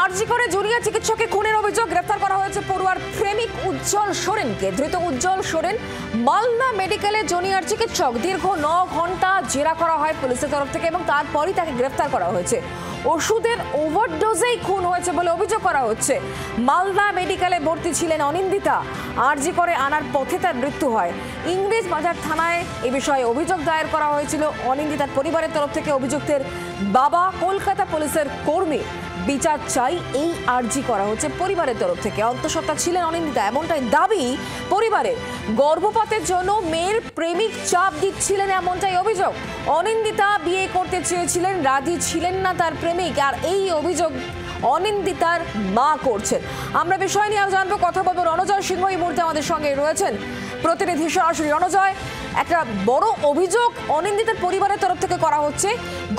আরজি করে জুনিয়র চিকিৎসককে খুনের অভিযোগ গ্রেফতার করা হয়েছে পড়ুয়ার প্রেমিক উজ্জ্বল সোরেনকে। ধৃত উজ্জ্বল সোরেন মালদা মেডিকেলে জুনিয়র চিকিৎসক। দীর্ঘ 9 ঘন্টা জেরা করা হয় পুলিশের তরফ থেকে এবং তারপরই তাকে গ্রেফতার করা হয়েছে। ওষুধের ওভারডোজেই খুন হয়েছে বলে অভিযোগ করা হচ্ছে। মালদা মেডিকেলে ভর্তি ছিলেন অনিন্দিতা। আরজি করে আনার পথে তার মৃত্যু হয়। ইংরেজ বাজার থানায় এ বিষয়ে অভিযোগ দায়ের করা হয়েছিল। অনিন্দিতার পরিবারের তরফ থেকে অভিযুক্তের বাবা কলকাতা পুলিশের কর্মী। বিচার চাই এই আরজি করা হচ্ছে পরিবারের তরফ থেকে। অন্তঃসত্ত্বা ছিলেন অনিন্দিতা, এমনটাই দাবি পরিবারের। গর্ভপাতের জন্য মেয়ের প্রেমিক চাপ দিচ্ছিলেন, এমনটাই অভিযোগ। অনিন্দিতা বিয়ে করতে চেয়েছিলেন, রাজি ছিলেন না তার প্রেমিক, আর এই অভিযোগ অনিন্দিতার মা করছেন। আমরা বিষয় নিয়ে আরো জানবো, কথা বলবো। রণজয় সিংহ এই মুহূর্তে আমাদের সঙ্গে রয়েছেন, প্রতিনিধি সরাসরি। রণজয়, একটা বড় অভিযোগ অনিন্দিতার পরিবারের তরফ থেকে করা হচ্ছে।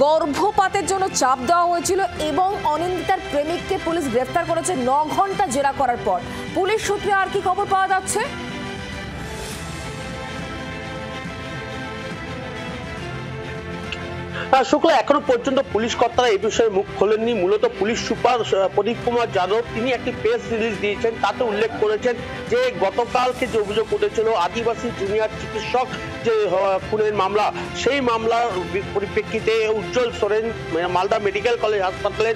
গর্ভপাতের জন্য চাপ দেওয়া হয়েছিল এবং অনিন্দিতার প্রেমিককে পুলিশ গ্রেফতার করেছে 9 ঘন্টা জেরা করার পর। পুলিশ সূত্রে আর কি খবর পাওয়া যাচ্ছে? শুক্লা, এখনো পর্যন্ত পুলিশ কর্তারা এই বিষয়ে মুখ খোলেননি। মূলত পুলিশ সুপার প্রদীপ কুমার যাদব তিনি একটি প্রেস রিলিজ দিয়েছেন, তাতে উল্লেখ করেছেন যে গতকালকে যে অভিযোগ উঠেছিল আদিবাসী জুনিয়র চিকিৎসক যে খুনের মামলা, সেই মামলার পরিপ্রেক্ষিতে উজ্জ্বল সোরেন মালদা মেডিকেল কলেজ হাসপাতালের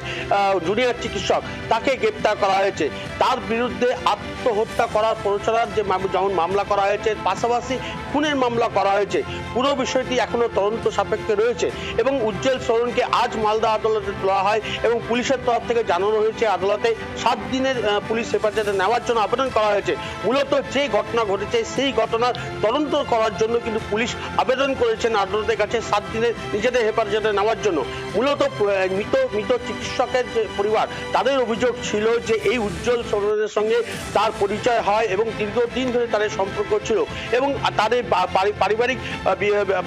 জুনিয়র চিকিৎসক, তাকে গ্রেপ্তার করা হয়েছে। তার বিরুদ্ধে আত্মহত্যা করার প্ররোচনার যে যেমন মামলা করা হয়েছে, পাশাপাশি খুনের মামলা করা হয়েছে। পুরো বিষয়টি এখনো তদন্ত সাপেক্ষে রয়েছে এবং উজ্জ্বল সোরেনকে আজ মালদা আদালতে তোলা হয় এবং পুলিশের তরফ থেকে জানানো হয়েছে আদালতে 7 দিনের পুলিশ হেফাজতে নেওয়ার জন্য আবেদন করা হয়েছে। মূলত যে ঘটনা ঘটেছে সেই ঘটনার তদন্ত করার জন্য কিন্তু পুলিশ আবেদন করেছেন আদালতের কাছে 7 দিনের নিজেদের হেফাজতে নেওয়ার জন্য। মূলত মৃত চিকিৎসকের যে পরিবার, তাদের অভিযোগ ছিল যে এই উজ্জ্বল সোরেনের সঙ্গে তার পরিচয় হয় এবং দীর্ঘদিন ধরে তাদের সম্পর্ক ছিল এবং তাদের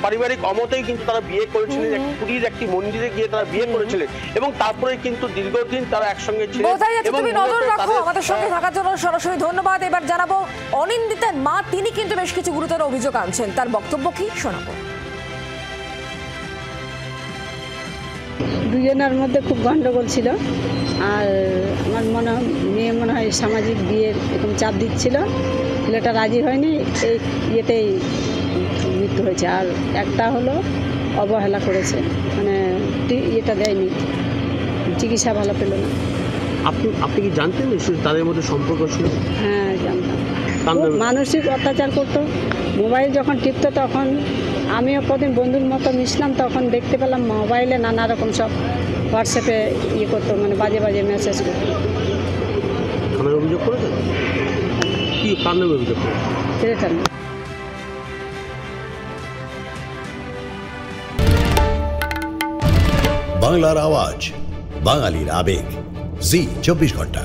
পারিবারিক অমতেই কিন্তু তারা বিয়ে করেছিলেন। পুরীর একটি মন্দিরে গিয়ে তারা বিয়ে করেছিলেন এবং তারপরে কিন্তু দীর্ঘদিন তারা একসঙ্গে ছিলেন। তুমি নজর রাখো আমাদের সঙ্গে থাকার জন্য সরাসরি ধন্যবাদ। এবার জানাবো অনিন্দিতার মা, তিনি কিন্তু বেশ কিছু গুরুতর অভিযোগ আনছেন। তার বক্তব্য কি শোনাবো। দুজনের মধ্যে খুব গন্ডগোল ছিল, আর আমার মেয়ে মনে হয় সামাজিক বিয়ের এরকম চাপ দিচ্ছিল, ছেলেটা রাজি হয়নি, এই ইয়েতেই মৃত্যু হয়েছে। আর একটা হলো অবহেলা করেছে, মানে ইয়েটা দেয়নি, চিকিৎসা ভালো পেল না। আপনি কি জানতেন তাদের মধ্যে সম্পর্ক ছিল? হ্যাঁ, জানতাম। মানসিক অত্যাচার করতো। মোবাইল যখন টিপতো তখন আমিও কদিন বন্ধুর মতো মিশলাম, তখন দেখতে পেলাম মোবাইলে নানা রকম সব হোয়াটসঅ্যাপে ইয়ে করতো, মানে বাজে বাজে মেসেজ করতো। থানায় অভিযোগ করেছেন? কি কারণে অভিযোগ করেছেন? বাংলার আওয়াজ, বাঙালির আবেগ, জি 24 ঘন্টা।